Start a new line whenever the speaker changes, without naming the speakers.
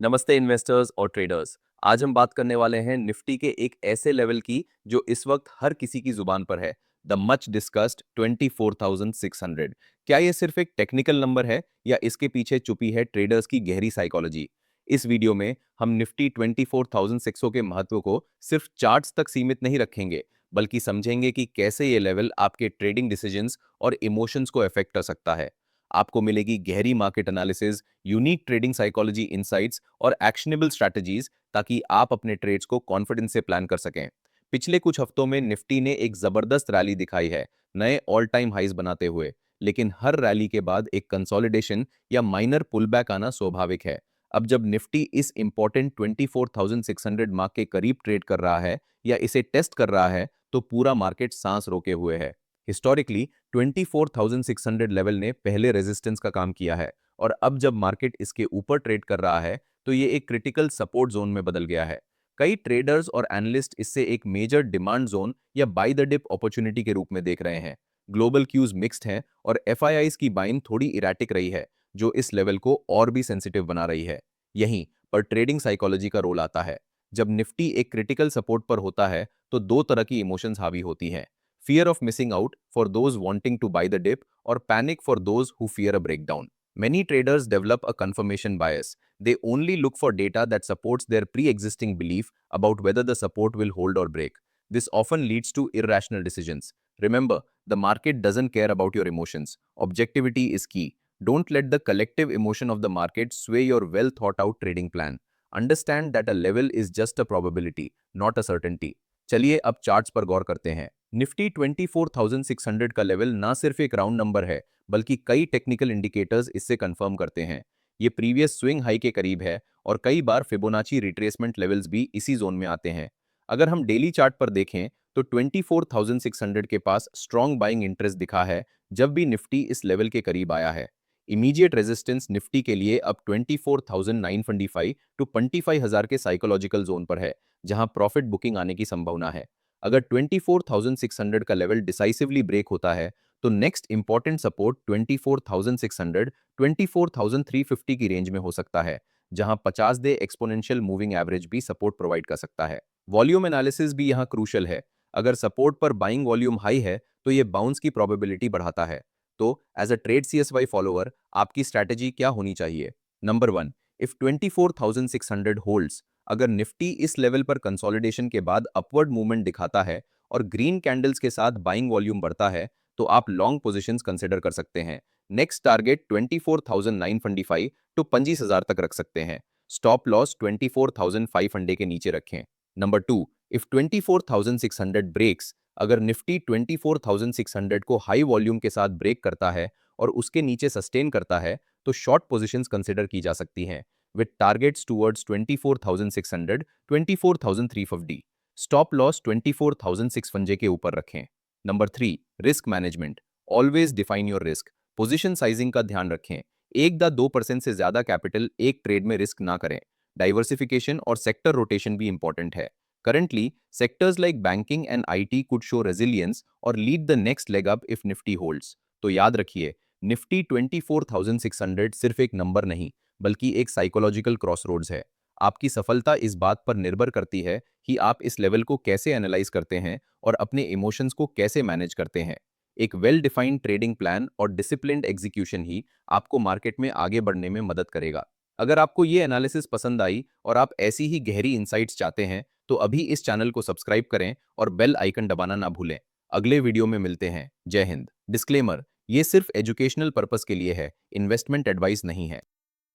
नमस्ते इन्वेस्टर्स और ट्रेडर्स। आज हम बात करने वाले हैं निफ्टी के एक ऐसे लेवल की जो इस वक्त हर किसी की जुबान पर है, द मच डिस्कस्ड 24,600। क्या ये सिर्फ एक टेक्निकल नंबर है या इसके पीछे छुपी है ट्रेडर्स की गहरी साइकोलॉजी? इस वीडियो में हम निफ्टी 24,600 के महत्व को सिर्फ चार्ट्स तक सीमित नहीं रखेंगे, बल्कि समझेंगे कि कैसे ये लेवल आपके ट्रेडिंग डिसीजंस और इमोशंस को अफेक्ट कर सकता है। आपको मिलेगी गहरी market analysis, unique trading psychology insights और एक्शनेबल स्ट्रैटेजीज, ताकि आप अपने ट्रेड्स को कॉन्फिडेंस से प्लान कर सकें। पिछले कुछ हफ्तों में निफ्टी ने एक जबरदस्त रैली दिखाई है, नए ऑल टाइम हाइज बनाते हुए। लेकिन हर रैली के बाद एक कंसोलिडेशन या माइनर पुलबैक आना स्वाभाविक है। अब जब निफ्टी इस इंपॉर्टेंट 24,600 मार्क के करीब ट्रेड कर रहा है या इसे टेस्ट कर रहा है, तो पूरा मार्केट सांस रोके हुए है। हिस्टोरिकली 24,600 लेवल ने पहले रेजिस्टेंस का काम किया है, और अब जब मार्केट इसके ऊपर ट्रेड कर रहा है, तो ये एक क्रिटिकल सपोर्ट जोन में बदल गया है। कई ट्रेडर्स और एनालिस्ट इससे एक मेजर डिमांड जोन या बाय द डिप अपॉर्चुनिटी के रूप में देख रहे हैं। ग्लोबल क्यूज मिक्स्ड हैं और एफआईआईज की बाइंग थोड़ी इरेटिक रही है, जो इस लेवल को और भी सेंसिटिव बना रही है। यहीं पर ट्रेडिंग साइकोलॉजी का रोल आता है। जब निफ्टी एक क्रिटिकल सपोर्ट पर होता है, तो दो तरह की इमोशंस हावी होती हैं: fear of missing out for those wanting to buy the dip, or panic for those who fear a breakdown. Many traders develop a confirmation bias. They only look for data that supports their pre existing belief about whether the support will hold or break. This often leads to irrational decisions. Remember, the market doesn't care about your emotions. Objectivity is key. Don't let the collective emotion of the market sway your well thought out trading plan. Understand that a level is just a probability, not a certainty. चलिए अब charts पर गौर करते हैं। Nifty 24,600 का level ना सिर्फ एक round number है, बल्कि कई टेक्निकल इंडिकेटर्स इससे कंफर्म करते हैं। ये प्रीवियस स्विंग हाई के करीब है, और कई बार फिबोनाची रिट्रेसमेंट लेवल्स भी इसी जोन में आते हैं। अगर हम डेली चार्ट पर देखें, तो 24,600 के पास स्ट्रॉन्ग बाइंग इंटरेस्ट दिखा है जब भी निफ्टी इस लेवल के करीब आया है। इमीडिएट रेजिस्टेंस निफ्टी के लिए अब 24,925 टू 25,000 के साइकोलॉजिकल जोन पर है, जहां प्रॉफिट बुकिंग आने की संभावना है। अगर 24,600 का लेवल डिसाइसिवली ब्रेक होता है, तो नेक्स्ट इंपॉर्टेंट सपोर्ट 24,600, 24,350 की रेंज में हो सकता है, जहां 50 डे एक्सपोनेंशियल मूविंग एवरेज भी सपोर्ट प्रोवाइड कर सकता है। वॉल्यूम एनालिसिस भी यहां क्रूशल है। अगर सपोर्ट पर बाइंग वॉल्यूम हाई है, तो ये बाउंस की प्रोबेबिलिटी बढ़ाता है। तो एज अ ट्रेड सीएसवाई फॉलोअर, आपकी स्ट्रैटेजी क्या होनी चाहिए? नंबर वन, इफ 24,600 होल्ड्स, अगर निफ्टी इस लेवल पर कंसोलिडेशन के बाद अपवर्ड मूवमेंट दिखाता है और ग्रीन कैंडल्स के साथ बाइंग वॉल्यूम बढ़ता है, तो आप लॉन्ग पोजीशंस कंसिडर कर सकते हैं। नेक्स्ट टारगेट 24,925 टू 25,000 तक रख सकते हैं। स्टॉप लॉस 24,500 के नीचे रखें। नंबर टू, इफ 24,600 ब्रेक्स, अगर निफ्टी 24,600 को हाई वॉल्यूम के साथ ब्रेक करता है और उसके नीचे सस्टेन करता है, तो शॉर्ट पोजीशंस कंसिडर की जा सकती हैं, with targets towards 24,600, 24,350। Stop loss 24,600 के ऊपर रखें। Number three, risk management. Always define your risk. Position sizing का ध्यान रखें। 1 या 2% से ज्यादा कैपिटल एक ट्रेड में रिस्क ना करें। डाइवर्सिफिकेशन और सेक्टर रोटेशन भी इंपॉर्टेंट है। Currently, sectors like banking and IT could show resilience or lead the next leg up if Nifty holds. तो याद रखिए, निफ्टी 24,600 सिर्फ एक नंबर नहीं, बल्कि एक साइकोलॉजिकल क्रॉसरोड्स है। आपकी सफलता इस बात पर निर्भर करती है कि आप इस लेवल को कैसे एनालाइज करते हैं और अपने इमोशंस को कैसे मैनेज करते हैं। एक वेल डिफाइंड ट्रेडिंग प्लान और डिसिप्लिन्ड एग्जीक्यूशन ही आपको मार्केट में आगे बढ़ने में मदद करेगा। अगर आपको ये एनालिसिस पसंद आई और आप ऐसी ही गहरी इंसाइट्स चाहते हैं, तो अभी इस चैनल को सब्सक्राइब करें और बेल आइकन दबाना ना भूलें। अगले वीडियो में मिलते हैं। जय हिंद। डिस्क्लेमर, ये सिर्फ एजुकेशनल पर्पस के लिए है, इन्वेस्टमेंट एडवाइस नहीं है।